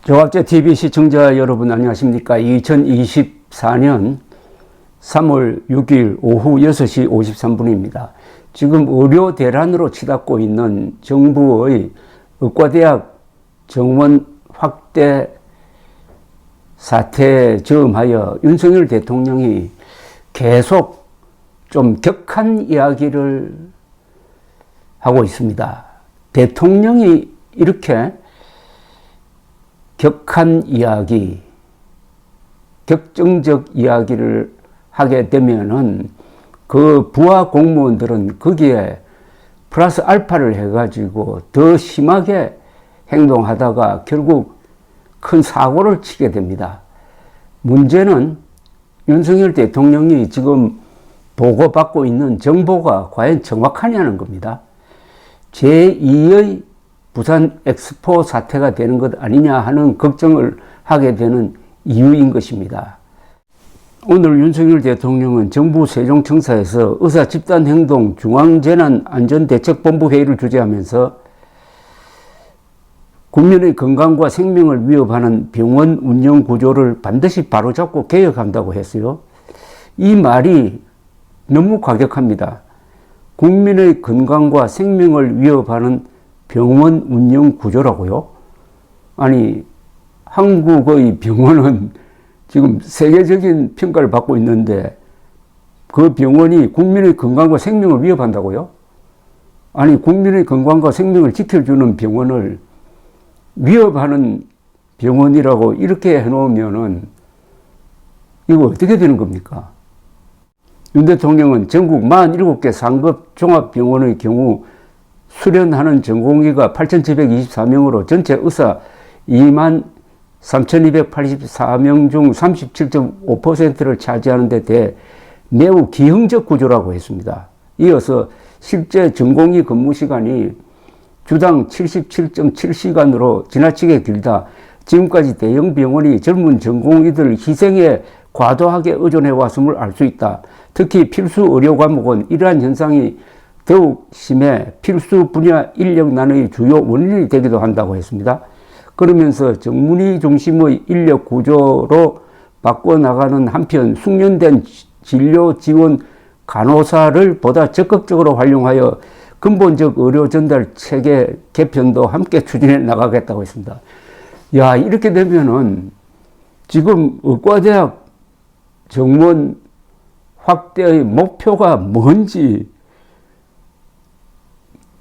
조갑제TV 시청자 여러분 안녕하십니까. 2024년 3월 6일 오후 6시 53분입니다. 지금 의료 대란으로 치닫고 있는 정부의 의과대학 정원 확대 사태에 저음하여 윤석열 대통령이 계속 좀 격한 이야기를 하고 있습니다. 대통령이 이렇게 격한 이야기, 격정적 이야기를 하게 되면은 그 부하 공무원들은 거기에 플러스 알파를 해가지고 더 심하게 행동하다가 결국 큰 사고를 치게 됩니다. 문제는 윤석열 대통령이 지금 보고받고 있는 정보가 과연 정확하냐는 겁니다. 제2의 부산 엑스포 사태가 되는 것 아니냐 하는 걱정을 하게 되는 이유인 것입니다. 오늘 윤석열 대통령은 정부 세종청사에서 의사집단행동 중앙재난안전대책본부 회의를 주재하면서 국민의 건강과 생명을 위협하는 병원 운영 구조를 반드시 바로잡고 개혁한다고 했어요. 이 말이 너무 과격합니다. 국민의 건강과 생명을 위협하는 병원 운영 구조라고요? 아니, 한국의 병원은 지금 세계적인 평가를 받고 있는데 그 병원이 국민의 건강과 생명을 위협한다고요? 아니, 국민의 건강과 생명을 지켜주는 병원을 위협하는 병원이라고 이렇게 해놓으면은 이거 어떻게 되는 겁니까? 윤 대통령은 전국 47개 상급 종합병원의 경우 수련하는 전공의가 8,724명으로 전체 의사 23,284명 중 37.5%를 차지하는 데 대해 매우 기형적 구조라고 했습니다. 이어서 실제 전공의 근무 시간이 주당 77.7시간으로 지나치게 길다. 지금까지 대형 병원이 젊은 전공의들 희생에 과도하게 의존해 왔음을 알 수 있다. 특히 필수 의료 과목은 이러한 현상이 더욱 심해 필수 분야 인력난의 주요 원인이 되기도 한다고 했습니다. 그러면서 전문의 중심의 인력 구조로 바꿔나가는 한편 숙련된 진료 지원 간호사를 보다 적극적으로 활용하여 근본적 의료 전달 체계 개편도 함께 추진해 나가겠다고 했습니다. 야, 이렇게 되면은 지금 의과대학 정원 확대의 목표가 뭔지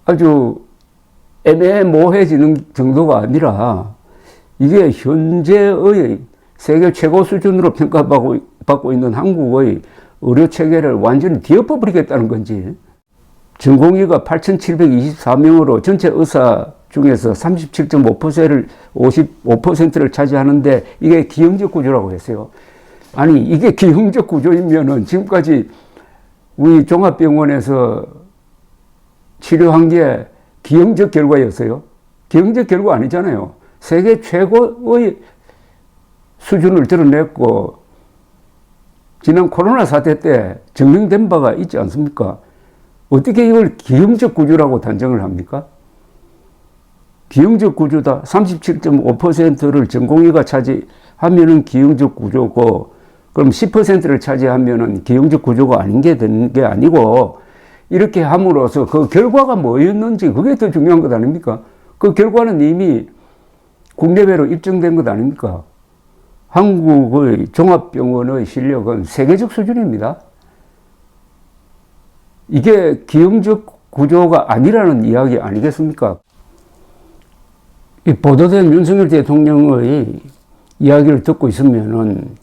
아주 애매모호해지는 정도가 아니라 이게 현재의 세계 최고 수준으로 평가받고 있는 한국의 의료 체계를 완전히 뒤엎어버리겠다는 건지. 전공의가 8,724명으로 전체 의사 중에서 37.5%를 차지하는데 이게 기형적 구조라고 했어요. 아니, 이게 기형적 구조이면은 지금까지 우리 종합병원에서 치료한 게 기형적 결과였어요. 기형적 결과 아니잖아요. 세계 최고의 수준을 드러냈고 지난 코로나 사태 때 증명된 바가 있지 않습니까? 어떻게 이걸 기형적 구조라고 단정을 합니까? 기형적 구조다. 37.5%를 전공의가 차지하면은 기형적 구조고, 그럼 10%를 차지하면은 기형적 구조가 아닌 게 되는 게 아니고, 이렇게 함으로써 그 결과가 뭐였는지 그게 더 중요한 것 아닙니까? 그 결과는 이미 국내외로 입증된 것 아닙니까? 한국의 종합병원의 실력은 세계적 수준입니다. 이게 기형적 구조가 아니라는 이야기 아니겠습니까? 이 보도된 윤석열 대통령의 이야기를 듣고 있으면은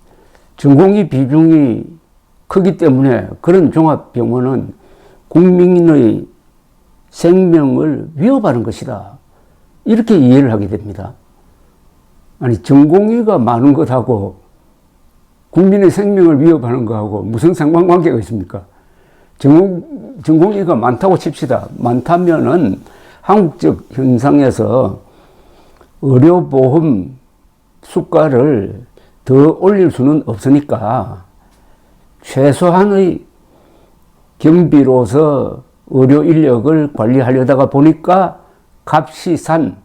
전공의 비중이 크기 때문에 그런 종합병원은 국민의 생명을 위협하는 것이다. 이렇게 이해를 하게 됩니다. 아니, 전공의가 많은 것하고 국민의 생명을 위협하는 것하고 무슨 상관관계가 있습니까? 전공의가 많다고 칩시다. 많다면은 한국적 현상에서 의료보험 수가를 더 올릴 수는 없으니까 최소한의 경비로서 의료 인력을 관리하려다가 보니까 값이 산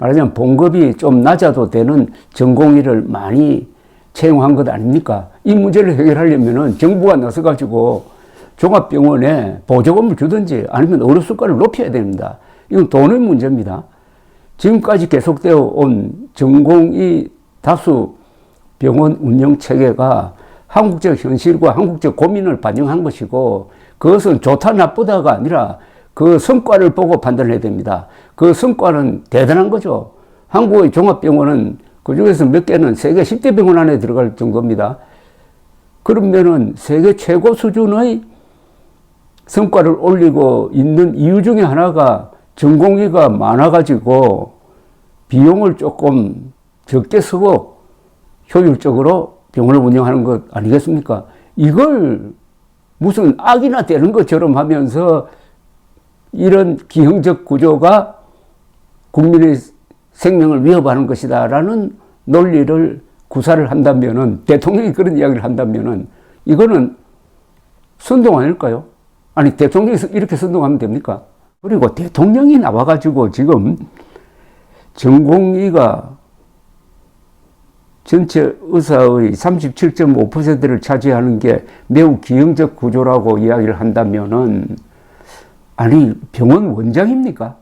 말하자면 봉급이 좀 낮아도 되는 전공의를 많이 채용한 것 아닙니까? 이 문제를 해결하려면은 정부가 나서가지고 종합병원에 보조금을 주든지 아니면 의료 수가를 높여야 됩니다. 이건 돈의 문제입니다. 지금까지 계속되어 온 전공의 다수 병원 운영 체계가 한국적 현실과 한국적 고민을 반영한 것이고, 그것은 좋다 나쁘다가 아니라 그 성과를 보고 판단을 해야 됩니다. 그 성과는 대단한 거죠. 한국의 종합병원은 그 중에서 몇 개는 세계 10대 병원 안에 들어갈 정도입니다. 그러면은 세계 최고 수준의 성과를 올리고 있는 이유 중에 하나가 전공의가 많아가지고 비용을 조금 적게 쓰고 효율적으로 병원을 운영하는 것 아니겠습니까? 이걸 무슨 악이나 되는 것처럼 하면서 이런 기형적 구조가 국민의 생명을 위협하는 것이다라는 논리를 구사를 한다면은, 대통령이 그런 이야기를 한다면은 이거는 선동 아닐까요? 아니, 대통령이 이렇게 선동하면 됩니까? 그리고 대통령이 나와가지고 지금 전공의가 전체 의사의 37.5%를 차지하는 게 매우 기형적 구조라고 이야기를 한다면은, 아니, 병원 원장입니까?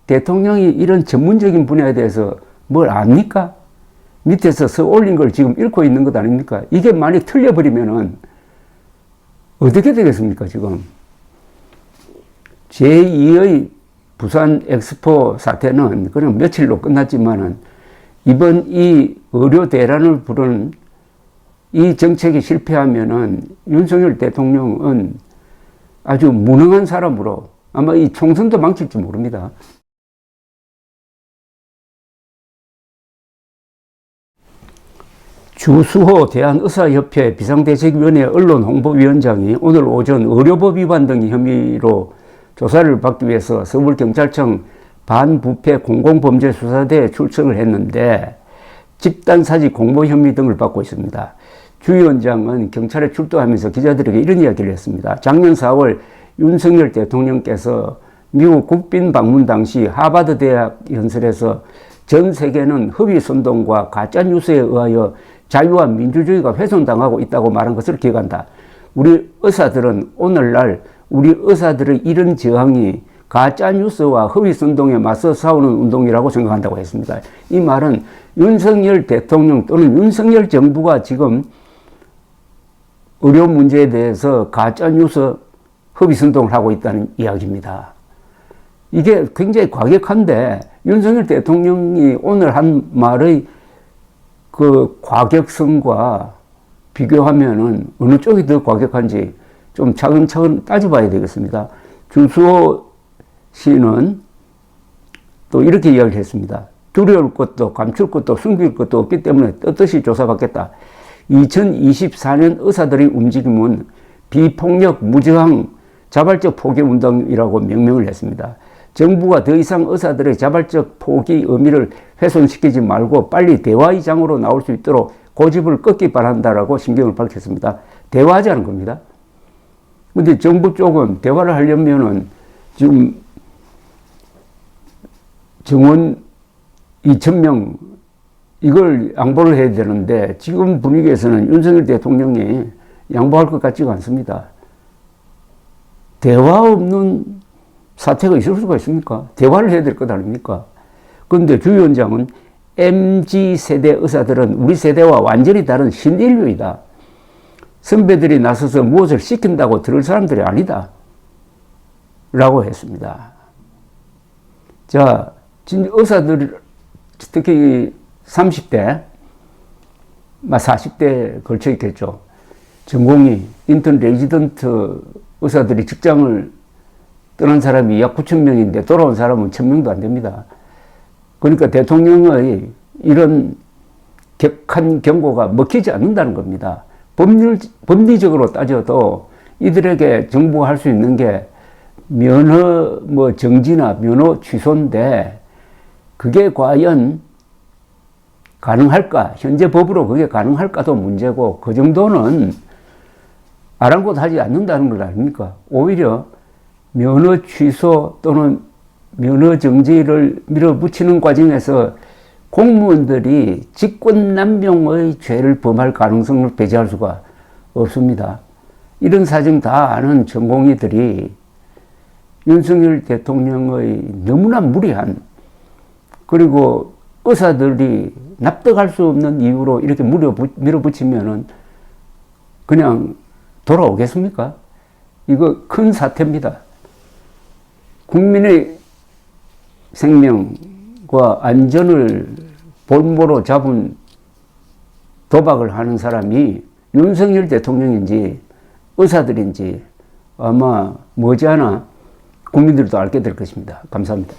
대통령이 이런 전문적인 분야에 대해서 뭘 압니까? 밑에서 서 올린 걸 지금 읽고 있는 것 아닙니까? 이게 만약 틀려버리면은 어떻게 되겠습니까, 지금? 제2의 부산 엑스포 사태는 그냥 며칠로 끝났지만은, 이번 이 의료 대란을 부른 이 정책이 실패하면은 윤석열 대통령은 아주 무능한 사람으로 아마 이 총선도 망칠지 모릅니다. 주수호 대한의사협회 비상대책위원회 언론홍보위원장이 오늘 오전 의료법 위반 등 혐의로 조사를 받기 위해서 서울경찰청 반부패 공공범죄수사대에 출석을 했는데 집단사직 공모 혐의 등을 받고 있습니다. 주 위원장은 경찰에 출두하면서 기자들에게 이런 이야기를 했습니다. 작년 4월 윤석열 대통령께서 미국 국빈 방문 당시 하버드 대학 연설에서 전 세계는 허위 선동과 가짜 뉴스에 의하여 자유와 민주주의가 훼손당하고 있다고 말한 것을 기억한다. 우리 의사들은 오늘날 우리 의사들의 이런 저항이 가짜 뉴스와 허위 선동에 맞서 싸우는 운동이라고 생각한다고 했습니다. 이 말은 윤석열 대통령 또는 윤석열 정부가 지금 의료 문제에 대해서 가짜 뉴스 허위 선동을 하고 있다는 이야기입니다. 이게 굉장히 과격한데, 윤석열 대통령이 오늘 한 말의 그 과격성과 비교하면은 어느 쪽이 더 과격한지 좀 차근차근 따져봐야 되겠습니다. 주수호 씨는 또 이렇게 이야기를 했습니다. 두려울 것도 감출 것도 숨길 것도 없기 때문에 떳떳이 조사받겠다. 2024년 의사들의 움직임은 비폭력 무저항 자발적 포기 운동이라고 명명을 했습니다. 정부가 더 이상 의사들의 자발적 포기 의미를 훼손시키지 말고 빨리 대화의 장으로 나올 수 있도록 고집을 꺾기 바란다라고 심경을 밝혔습니다. 대화하자는 겁니다. 근데 정부 쪽은 대화를 하려면은 지금 정원 2,000명 이걸 양보를 해야 되는데, 지금 분위기에서는 윤석열 대통령이 양보할 것 같지가 않습니다. 대화 없는 사태가 있을 수가 있습니까? 대화를 해야 될 것 아닙니까? 그런데 주 위원장은 MZ세대 의사들은 우리 세대와 완전히 다른 신인류이다. 선배들이 나서서 무엇을 시킨다고 들을 사람들이 아니다. 라고 했습니다. 자, 의사들, 특히 30대, 40대에 걸쳐 있겠죠. 전공의, 인턴 레지던트 의사들이 직장을 떠난 사람이 약 9,000명인데 돌아온 사람은 1,000명도 안 됩니다. 그러니까 대통령의 이런 격한 경고가 먹히지 않는다는 겁니다. 법리적으로 따져도 이들에게 정부가 할 수 있는 게 면허 정지나 면허 취소인데, 그게 과연 가능할까? 현재 법으로 그게 가능할까도 문제고, 그 정도는 아랑곳하지 않는다는 것 아닙니까? 오히려 면허 취소 또는 면허 정지를 밀어붙이는 과정에서 공무원들이 직권남용의 죄를 범할 가능성을 배제할 수가 없습니다. 이런 사정 다 아는 전공의들이 윤석열 대통령의 너무나 무리한, 그리고 의사들이 납득할 수 없는 이유로 이렇게 밀어붙이면은 그냥 돌아오겠습니까? 이거 큰 사태입니다. 국민의 생명과 안전을 볼모로 잡은 도박을 하는 사람이 윤석열 대통령인지 의사들인지 아마 머지않아 국민들도 알게 될 것입니다. 감사합니다.